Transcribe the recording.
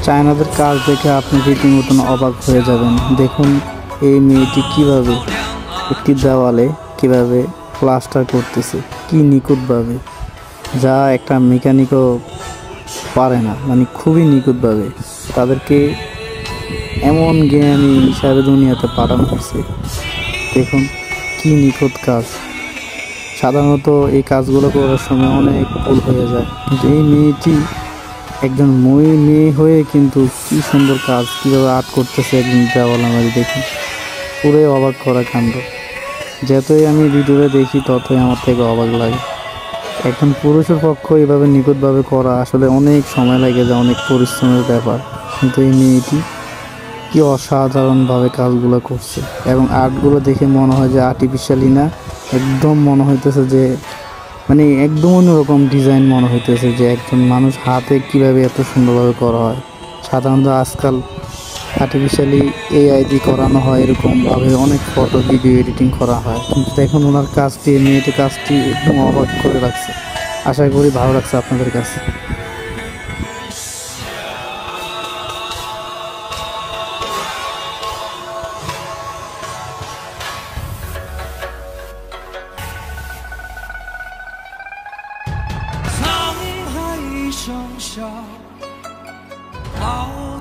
চায়নাদের কাজ দেখে আপনি রীতিমতন অবাক হয়ে যাবেন। দেখুন এই মেয়েটি কিভাবে একটি দেওয়ালে কিভাবে প্লাস্টার করতেছে, কি নিখুঁতভাবে, যা একটা মেকানিকও পারে না। মানে খুবই নিখুঁতভাবে তাদেরকে এমন জ্ঞানী হিসাবে দুনিয়াতে পাঠানো হয়েছে। দেখুন কি নিখুঁত কাজ। সাধারণত এই কাজগুলো করার সময় অনেক ভুল হয়ে যায়, কিন্তু এই মেয়েটি একজন মেয়ে হয়ে কিন্তু কি সুন্দর কাজ কীভাবে আর্ট করতেছে একজন দেওয়াল। আমাদের দেখি পুরোই অবাক করা কাণ্ড। যতই আমি ভিডিওতে দেখি ততই আমার থেকে অবাক লাগে। একজন পুরুষের পক্ষ এভাবে নিখুঁতভাবে করা আসলে অনেক সময় লাগে যায়, অনেক পরিশ্রমের ব্যাপার। কিন্তু এই মেয়েটি কি অসাধারণভাবে কাজগুলো করছে, এবং আর্টগুলো দেখে মনে হয় যে আর্টিফিশিয়ালি না, একদম মনে হইতেছে যে মানে একদম অন্যরকম ডিজাইন মনে হইতেছে, যে একজন মানুষ হাতে কিভাবে এত সুন্দরভাবে করা হয়। সাধারণত আজকাল আর্টিফিশিয়ালি এআই দিয়ে করানো হয়, এরকমভাবে অনেক ফটো ভিডিও এডিটিং করা হয়। কিন্তু দেখুন ওনার কাজটি, মেয়েটির কাজটি একদম অবাক করে রাখছে। আশা করি ভালো লাগছে আপনাদের কাছে।沧海一声笑，傲